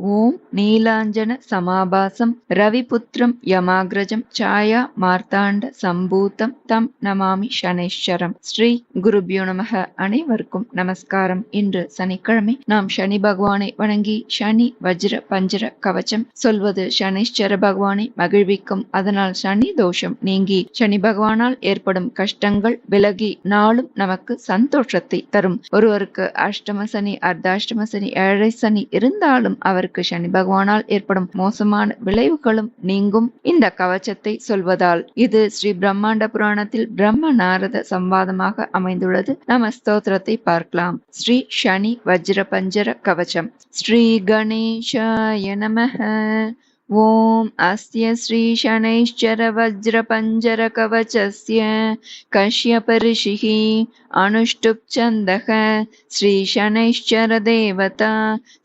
ஓம் நீலாஞ்சன சமாபாசம் ரவிபுத்திரம் யமாக்ரஜம் சாயா மார்த்தாண்ட சம்பூதம் தம் நமாமி சனீஸ்வரம். ஸ்ரீ குருபியோ நமக. அனைவருக்கும் நமஸ்காரம். இன்று சனிக்கிழமை. நாம் சனி பகவானை வணங்கி சனி வஜ்ர பஞ்சர கவச்சம் சொல்வது சனீஸ்வர பகவானை மகிழ்விக்கும். அதனால் சனி தோஷம் நீங்கி சனி பகவானால் ஏற்படும் கஷ்டங்கள் விலகி நாளும் நமக்கு சந்தோஷத்தை தரும். ஒருவருக்கு அஷ்டம சனி அர்த்தாஷ்டம சனி ஏழை சனி இருந்தாலும் அவருக்கு சனி பகவானால் ஏற்படும் மோசமான விளைவுகளும் நீங்கும் இந்த கவச்சத்தை சொல்வதால். இது ஸ்ரீ பிரம்மாண்ட புராணத்தில் பிரம்ம நாரத சம்வாதமாக அமைந்துள்ளது. நம்ம ஸ்தோத்திரத்தை பார்க்கலாம். ஸ்ரீ சனி வஜ்ர பஞ்சர கவச்சம். ஸ்ரீ கணேசாய நமஹ. ஓம் அஸ்ய ஸ்ரீ சனைश्चर வஜ்ர பஞ்சர கவசஸ்ய கஷ்யப ரிஷிः அனுஷ்டுப் சந்தக ஸ்ரீ சனைश्चर தேவதா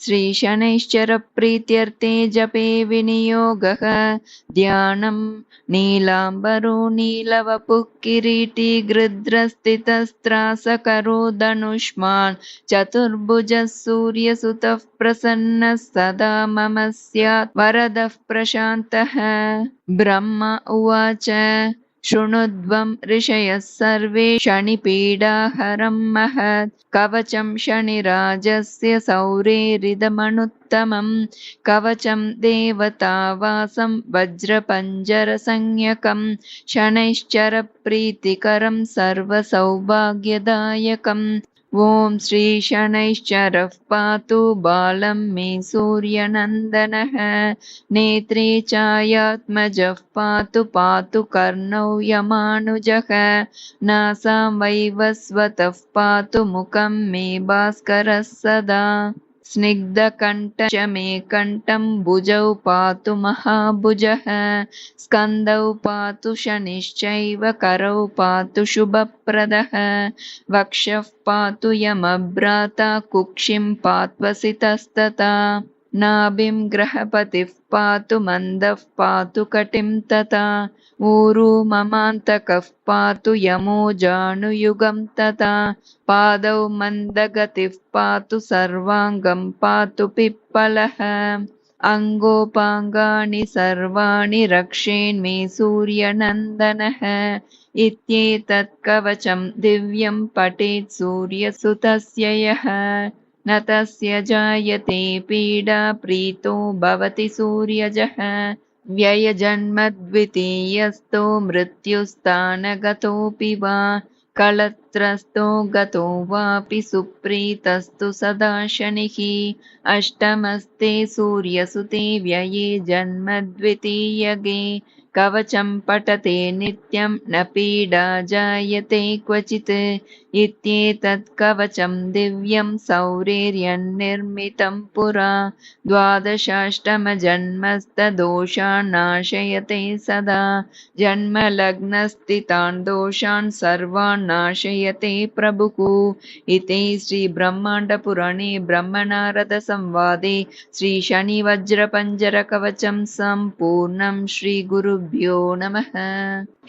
ஸ்ரீ சனைश्चर ப்ரீத்யர்த்தே ஜபே விநியோகः தியானம் நீலாம்பரோ நீலவபுः கிரீட்டி கிருத்ரஸ்திதஸ்த்ராசகரோ தனுஷ்மான் சதுர்புஜः சூர்யசுதः பிரசன்னः சதா மம ஸ்யாத் வரதः प्रशान्तः. ब्रह्म उवाच शृणुध्वं ऋषयः सर्वे शनिपीडाहरं महत् कवचं शनिराजस्य सौरेरिदमनुत्तमं कवचं देवतावासं वज्रपञ्जरसंज्ञकं शनैश्चर प्रीतिकरं सर्वसौभाग्यदायकम्. ஓம் ஸ்ரீ சனைश्चरः पातु बालं मे सूर्यनन्दनः नेत्रे चायात्मजः पातु पातु कर्णौ यमानुजः नासां वैवस्वतः पातु मुखं मे भास्करः सदा स्निग्धकण्ठ च मे कण्ठं भुजौ पातु महाभुजः स्कन्दौ पातु शनिश्चैव करौ पातु शुभप्रदः वक्षः पातु यमभ्राता कुक्षिं पात्वसितस्तथा नाभिं ग्रहपतिः पातु मन्दः पातु कटिं तथा ऊरु ममान्तकः पातु यमो जानुयुगं तथा पादौ मन्दगतिः पातु सर्वाङ्गं पातु पिप्पलः अङ्गोपाङ्गानि सर्वाणि रक्षेन्मे सूर्यनन्दनः इत्येतत् कवचं दिव्यं पठेत् सूर्यसुतस्य यः न तस्य जायते पीडा प्रीतो भवति सूर्यजः व्ययजन्मद्वितीयस्थो मृत्युस्थानगतोऽपि वा कलत्रस्थो गतो वापि सुप्रीतस्तु सदा शनिः अष्टमस्ते सूर्यसुते व्यये जन्मद्वितीयगे कवचं पठते नित्यं न पीडा जायते क्वचित् इत्येतत् कवचं दिव्यं सौरेर्यन्निर्मितं पुरा द्वादशाष्टमजन्मस्तदोषान् नाशयते सदा जन्मलग्नस्थितान् दोषान् सर्वान् नाशयते प्रभुः. इति श्री ब्रह्माण्ड पुराणे ब्रह्मनारद संवादे श्री शनि वज्र पंजर कवचं संपूर्णं. श्री गुरुभ्यो नमः.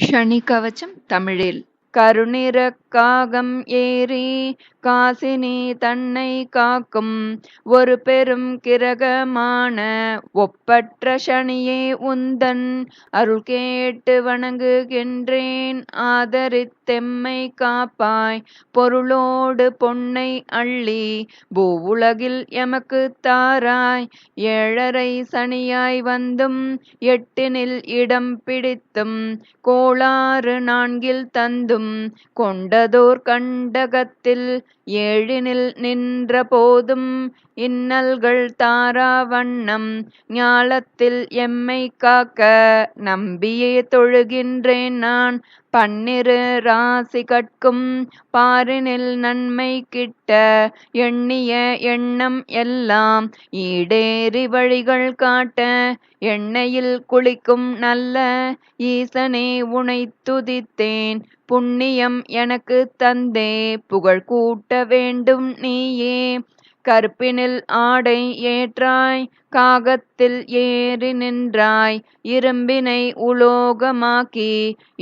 शनि कवचं तमिழில். கருநிறக்காகம் ஏறி காசினி தன்னை காக்கும் ஒரு பெரும் கிரகமான ஒப்பற்ற சனியே உந்தன் அருள் கேட்டு வணங்குகின்றேன். ஆதரித்தெம்மை காப்பாய் பொருளோடு பொன்னை அள்ளி பூவுலகில் எமக்கு தாராய். ஏழரை சனியாய் வந்தும் எட்டினில் இடம் பிடித்தும் கோளாறு நான்கில் தந்தும் கொண்டதோர் கண்டகத்தில் ஏழினில் நின்ற போதும் இன்னல்கள் தாரா வண்ணம் ஞாலத்தில் எம்மை காக்க நம்பியே தொழுகின்றேன் நான். பன்னிரு ராசி கட்கும் பாரினில் நன்மை கிட்ட எண்ணிய எண்ணம் எல்லாம் ஈடேறி வழிகள் காட்ட எண்ணெயில் குளிக்கும் நல்ல ஈசனே உனை துதித்தேன். புண்ணியம் எனக்கு தந்தே புகழ் கூட்ட வேண்டும் நீயே. கருப்பினில் ஆடை ஏற்றாய் காகத்தில் ஏறி நின்றாய். இரும்பினை உலோகமாக்கி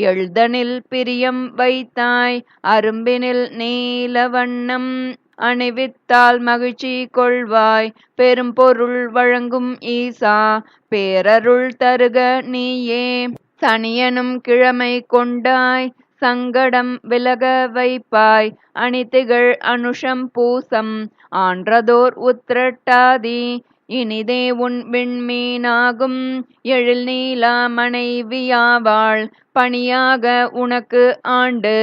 எழுதனில் பிரியம் வைத்தாய். அரும்பினில் நீல வண்ணம் அணிவித்தால் மகிழ்ச்சி கொள்வாய். பெரும் பொருள் வழங்கும் ஈசா பேரருள் தருக நீயே. சனியனும் கிழமை கொண்டாய் சங்கடம் விலக வைப்பாய். அணிதிகழ் அனுஷம் பூசம் ஆன்றதோர் உத்திரட்டாதி. இனிதே உன் விண்மீனாகும் எழில் நீலா மனைவியாவாள். பணியாக உனக்கு ஆண்டு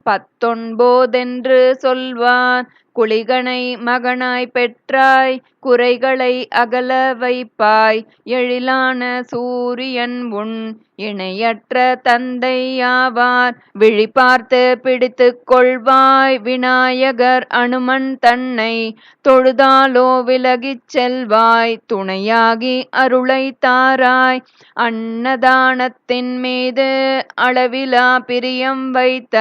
19 சொல்வார். குளிகனை மகனாய் பெற்றாய் குறைகளை அகல வைப்பாய். எழிலான சூரியன் உன் இணையற்ற தந்தையாவார். விழி பார்த்து பிடித்து கொள்வாய் விநாயகர் அனுமன் தன்னை. தொழுதாலோ விலகிச் செல்வாய் துணையாகி அருளை தாராய். அன்னதானத்தின் மீது அளவிலா பிரியம் வைத்த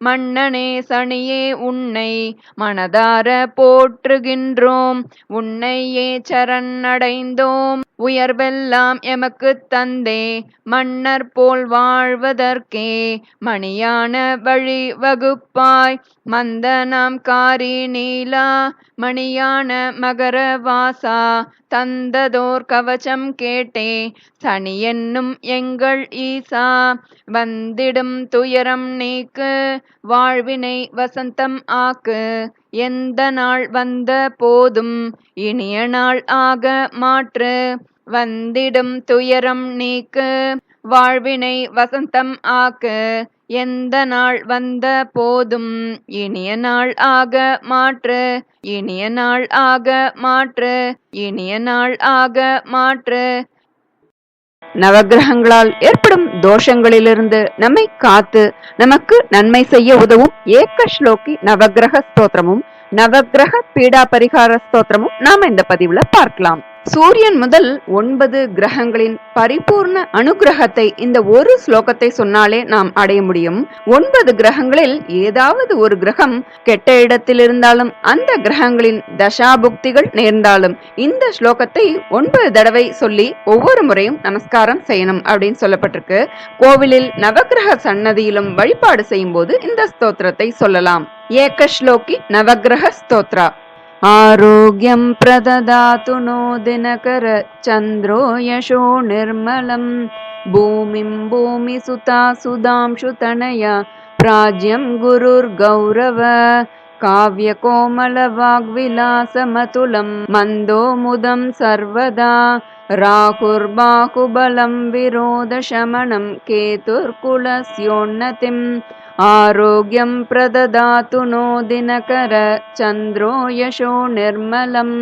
மன்னனே சனியே உன்னை மனதார போற்றுகின்றோம். உன்னையே சரணடைந்தோம் உயர்வெல்லாம் எமக்கு தந்தே. மன்னர் போல் வாழ்வதற்கே மணியான வழி வகுப்பாய். மந்தனாம் காரி நீலா மணியான மகர வாசா. தந்ததோர் கவசம் கேட்டே சனி என்னும் எங்கள் ஈசா. வந்திடும் துயரம் நீக்கு வாழ்வினை வசந்தம் ஆக்கு. எந்த நாள் வந்த போதும் இனிய நாள் ஆக மாற்று. வந்திடும் துயரம் நீக்கு வாழ்வினை வசந்தம் ஆக்கு. எந்த நாள் வந்த போதும் இனிய நாள் ஆக மாற்று. இனிய நாள் ஆக மாற்று. இனிய நாள் ஆக மாற்று. நவக்கிரகங்களால் ஏற்படும் தோஷங்களிலிருந்து நம்மை காத்து நமக்கு நன்மை செய்ய உதவும் ஏகஸ்லோகி நவக்கிரக ஸ்தோத்திரமும் நவக்கிரக பீடா பரிகார ஸ்தோத்திரமும் நாம இந்த பதிவுல பார்க்கலாம். சூரியன் முதல் 9 கிரகங்களின் பரிபூர்ண அனுகிரகத்தை இந்த ஒரு ஸ்லோகத்தை சொன்னாலே நாம் அடைய முடியும். 9 கிரகங்களில் ஏதாவது ஒரு கிரகம் கெட்ட இடத்தில் இருந்தாலும் அந்த கிரகங்களின் தசாபுக்திகள் நேர்ந்தாலும் இந்த ஸ்லோகத்தை 9 தடவை சொல்லி ஒவ்வொரு முறையும் நமஸ்காரம் செய்யணும் அப்படின்னு சொல்லப்பட்டிருக்கு. கோவிலில் நவக்கிரக சன்னதியிலும் வழிபாடு செய்யும் போது இந்த ஸ்தோத்திரத்தை சொல்லலாம். ஏகஸ்லோகி நவக்கிரக ஸ்தோத்ரா. ஆரோக்கியம் பிரததாது நோ தினகர சந்திரோ யசோ நிர்மலம். பூமிம் பூமி சுதா சுதாம்சு தனயா பிராஜ்யம் குருர் கௌரவ. காவ்ய கோமல வாக்விலாசமதுலம் மந்தோ முதம் சர்வதா. ராகுர் பாகுபலம் விரோத சமனம் கேதுர் குலஸ்யோன்னதிம். ஆரோக்கியம் பிரததாது நோ தினகர சந்திரோ யசோ நிர்மலம்.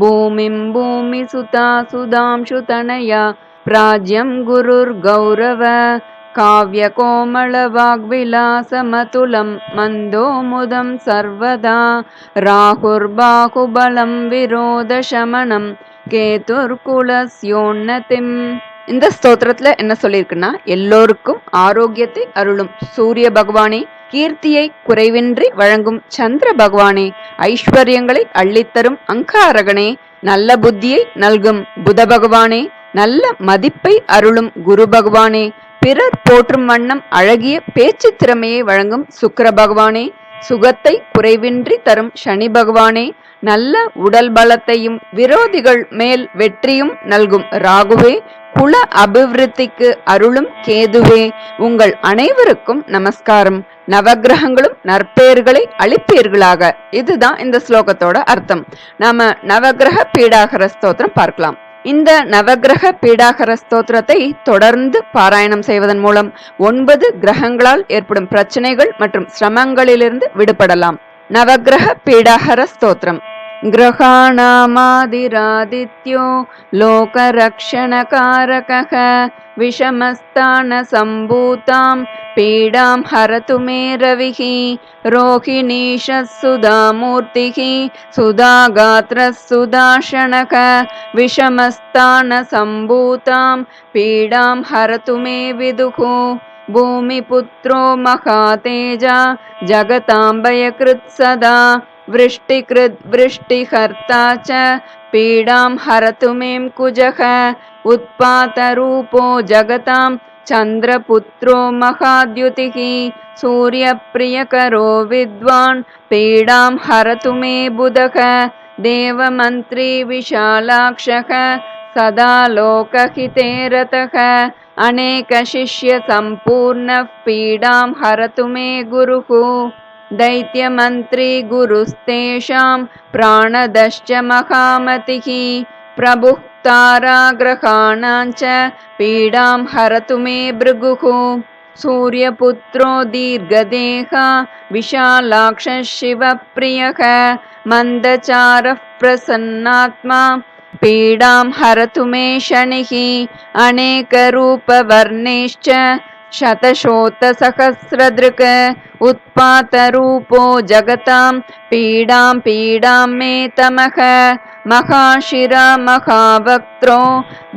பூமிம் பூமி சுதா சுதாம்சு தனயா பிராஜ்யம் குருர் கௌரவ. காவ்ய கோமல வாக்விலாசமதுலம் மந்தோ முதம் சர்வதா. ராகுர் பாகுபலம் விரோத சமனம் கேதுர் குலஸ்யோன்னதிம். இந்த ஸ்தோத்திரத்துல என்ன சொல்லியிருக்குன்னா, எல்லோருக்கும் ஆரோக்கியத்தை அருளும் சூரிய பகவானே, கீர்த்தியை குறைவின்றி வழங்கும் சந்திர பகவானே, ஐஸ்வர்யங்களை அள்ளித்தரும் அங்காரகனே, நல்ல புத்தியை நல்கும் புத பகவானே, நல்ல மதிப்பை அருளும் குரு பகவானே, பிறர் போற்றும் வண்ணம் அழகிய பேச்சு திறமையை வழங்கும் சுக்கிர பகவானே, சுகத்தை குறைவின்றி தரும் சனி பகவானே, நல்ல உடல் பலத்தையும் விரோதிகள் மேல் வெற்றியும் நல்கும் ராகுவே, குல அபிவிருத்திக்கு அருளும் கேதுவே, உங்கள் அனைவருக்கும் நமஸ்காரம். நவக்கிரகங்களும் நற்பெயர்களை அளிப்பீர்களாக. இதுதான் இந்த ஸ்லோகத்தோட அர்த்தம். நாம நவக்கிரக பீடாகர ஸ்தோத்திரம் பார்க்கலாம். இந்த நவக்கிரக பீடாகர ஸ்தோத்திரத்தை தொடர்ந்து பாராயணம் செய்வதன் மூலம் 9 கிரகங்களால் ஏற்படும் பிரச்சனைகள் மற்றும் சிரமங்களிலிருந்து விடுபடலாம். நவக்கிரக பீடாகர ஸ்தோத்திரம். கிரகாணாமாதிராதித்யோ லோகரக்ஷணகாரகः விஷமஸ்தான சம்பூதாம் பீடாம் ஹரது மே ரவிः. ரோஹிணீஷः சுதாமூர்த்திः சுதாகாத்ரः சுதாஷணக விஷமஸ்தான சம்பூதாம் பீடாம் ஹரது மே விதுः. பூமிபுத்ரோ மகாதேஜா ஜகதாம்பயக்ருத் சதா वृष्टिकृद् वृष्टिहर्ता च पीडां हरतु में कुजः. उत्पातरूपो जगतां चन्द्रपुत्रो महाद्युतिः सूर्यप्रियकरो विद्वान् पीडां हरतु मे बुधः देवमन्त्री विशालाक्षः सदा लोकहिते रतः अनेकशिष्यसम्पूर्णः पीडां हरतु मे गुरुः दैत्यमन्त्री गुरुस्तेषां प्राणदश्च महामतिः प्रभुः ताराग्रहाणां च पीडां हरतु मे भृगुः सूर्यपुत्रो दीर्घदेहा विशालाक्षः शिवप्रियः मन्दचारः प्रसन्नात्मा पीडां हरतु मे शनिः अनेकरूपवर्णेश्च शतशोतसहस्रदृक् उत्पातरूपो जगतां पीडां मे तमः महाशिरा महावक्त्रो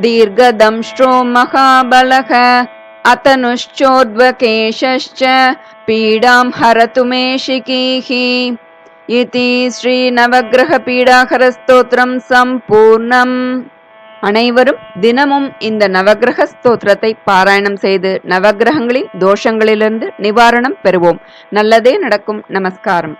दीर्घदंष्ट्रो महाबलः अतनुश्चोर्ध्वकेशश्च पीडां हरतु मे शिकीः इति श्री नवग्रह पीडाहर ஸ்தோத்திரம் சம்பூர்ணம். அனைவரும் தினமும் இந்த நவகிரக ஸ்தோத்திரத்தை பாராயணம் செய்து நவகிரகங்களின் தோஷங்களிலிருந்து நிவாரணம் பெறுவோம். நல்லதே நடக்கும். நமஸ்காரம்.